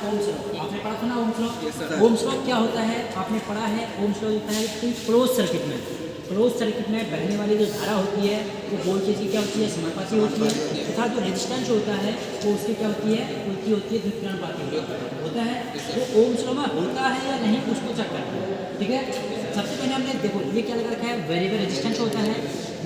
Ohm's law, आपने पढ़ा था ना Ohm's law. Yes, sir. Ohm's law क्या होता है आपने पढ़ा है। ओम्स लॉ होता है कि क्लोज सर्किट में, क्लोज सर्किट में बहने वाली जो धारा होती है वो वोल्टेज की क्या होती है, समानुपाती होती है, तथा जो रेजिस्टेंस होता है वो उसकी क्या होती है, उल्टी होती है, द्वितीयानुपाती होता है। वो ओम्स लॉ में होता है या नहीं उसको चेक करना है, ठीक है। सबसे पहले हमने देखो ये क्या लगा रखा है, वेरिएबल रेजिस्टेंस होता है।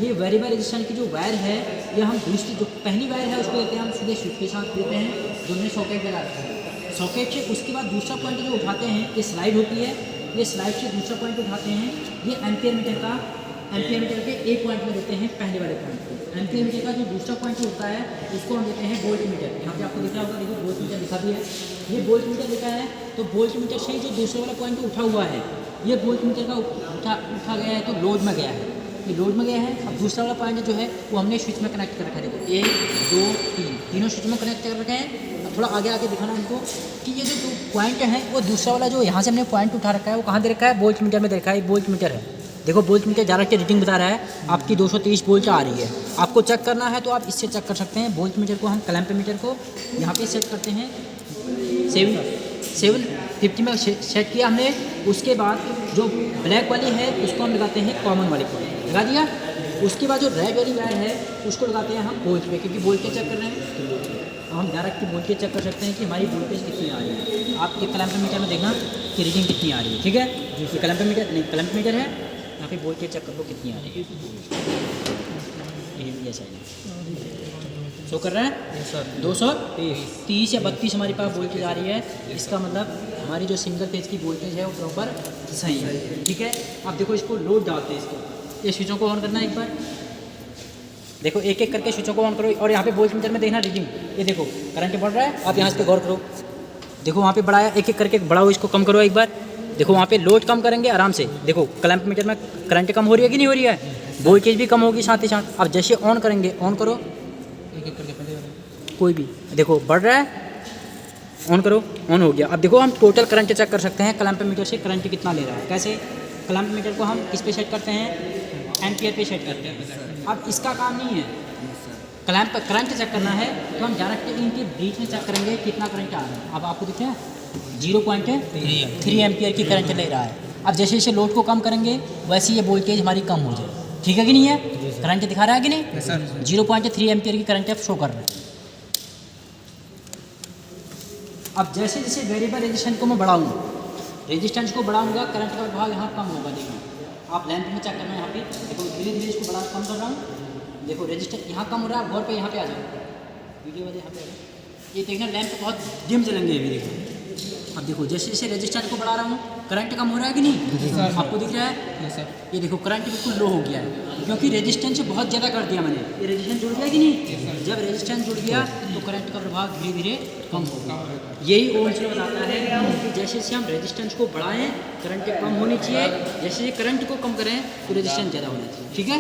ये वेरिएबल रेजिस्टेंस की जो वायर है ये हम दूसरी जो पहली वायर है उसको देते हैं हम सीधे स्विच के साथ देते हैं, जो हमने सॉकेट लगा रखा है। सॉकेट से उसके बाद दूसरा पॉइंट जो उठाते हैं ये स्लाइड होती है, ये स्लाइड से दूसरा पॉइंट उठाते हैं, ये एम्पियर मीटर का, एम्पियर मीटर के एक पॉइंट में देते हैं पहले वाले पॉइंट को। एम्पियर मीटर का जो दूसरा पॉइंट होता है उसको हम देते हैं वोल्ट मीटर। यहाँ पे आपको दिख रहा होगा, देखो वोल्ट मीटर लिखा भी है, ये वोल्ट मीटर लिखा है। तो वोल्ट मीटर से जो दूसरे वाला पॉइंट उठा हुआ है ये वोल्ट मीटर का उठा गया है, तो लोड में गया है, ये लोड में गया है। अब दूसरा वाला पॉइंट जो है वो हमने स्विच में कनेक्ट कर रखा है। देखो 1 2 3 तीनों स्विच में कनेक्ट कर रखे हैं। अब थोड़ा आगे आके दिखाना हमको कि ये जो पॉइंट है वो दूसरा वाला जो यहाँ से हमने पॉइंट उठा रखा है वो कहाँ दे रखा है, वोल्ट मीटर में दे रखा है। वोल्ट मीटर है, देखो वोल्ट मीटर डायरेक्ट रीडिंग बता रहा है आपकी 230 वोल्ट आ रही है। आपको चेक करना है तो आप इससे चेक कर सकते हैं। वोल्ट मीटर को हम क्लैंप मीटर को यहाँ पे सेट करते हैं 750 में सेट किया हमने। उसके बाद जो ब्लैक वाली है उसको हम लगाते हैं कॉमन वाले को, लगा दिया। उसके बाद जो रेड वाली वायर है उसको लगाते हैं हम वोल्ट पे, क्योंकि वोल्टेज चेक कर रहे हैं तो वोल्ट। हम डायरेक्ट वोल्टेज चेक कर सकते हैं कि हमारी वोल्टेज कितनी आ रही है। आप ये क्लैंप मीटर में देखना कि रीडिंग कितनी आ रही है, ठीक है। ये क्लैंप मीटर नहीं, क्लैंप मीटर है, यहाँ पे वोल्टेज चेक कर लो कितनी आ रही है। ये साइड शो कर रहा है सर 230 या 32 हमारे पास वोल्टेज आ रही है। इसका मतलब हमारी जो सिंगल फेज की वोल्टेज है वो प्रॉपर सही है, ठीक है। अब देखो इसको लोड डालते हैं, इसको ये स्विचों को ऑन करना है एक बार। देखो एक एक करके स्विचों को ऑन करो और यहाँ पे वोल्ट मीटर में देखना रीडिंग, ये देखो करंट बढ़ रहा है। आप यहाँ से गौर करो, देखो वहाँ पे बढ़ाया, एक एक करके बढ़ाओ, इसको कम करो एक बार। देखो वहाँ पे लोड कम करेंगे आराम से, देखो क्लैंप मीटर में करंट कम हो रही है कि नहीं हो रही है, वोल्टेज भी कम होगी साथ ही साथ। अब जैसे ऑन करेंगे, ऑन करो एक एक करके पहले कोई भी, देखो बढ़ रहा है, ऑन करो, ऑन हो गया। अब देखो हम टोटल करंट चेक कर सकते हैं क्लैंप मीटर से करंट कितना ले रहा है। कैसे, क्लैंप मीटर को हम किस पे सेट करते हैं, एम्पियर पे सेट करते हैं। अब इसका काम नहीं है क्लैंप करंट चेक करना है तो हम डायरेक्ट इनके बीच में चेक करेंगे कितना करंट आ रहा है। अब आपको दिख रहा है 0.3 एम्पियर की करंट ले रहा है। अब जैसे जैसे लोड को कम करेंगे वैसे ये वोल्टेज हमारी कम हो जाए, ठीक है कि नहीं है। करंट दिखा रहा है कि नहीं, 0.3 एम्पियर की करंट शो कर रहा है। अब जैसे जैसे वेरिएबल रेजिस्टेंस को मैं बढ़ाऊंगा, रेजिस्टेंस को बढ़ाऊंगा करंट का प्रभाव यहाँ कम होगा। देखो आप लेंथ में चेक करना है, यहाँ पे देखो धीरे धीरे इसको बढ़ा कम कर रहा हूँ। देखो रेजिस्टेंस यहाँ कम हो रहा है, गौर पे यहाँ पे आ जाओ, वीडियो वाले यहाँ पे आ जाओ। ये देखना लैंप बहुत डिम जलेंगे अभी। देखो अब देखो जैसे जैसे रेजिस्टेंस को बढ़ा रहा हूँ करंट कम हो रहा है कि नहीं, आपको दिख रहा है। ये देखो करंट बिल्कुल लो हो गया है क्योंकि रेजिस्टेंस बहुत ज़्यादा कर दिया मैंने। ये रेजिस्टेंस जुड़ गया कि नहीं, जब रेजिस्टेंस जुड़ गया तो करंट का प्रभाव धीरे धीरे कम होगा। यही ओम्स लॉ बताता है कि जैसे जैसे हम रेजिस्टेंस को बढ़ाएं करंट कम होनी चाहिए, जैसे करंट को कम करें तो रेजिस्टेंस ज़्यादा होना चाहिए, ठीक है।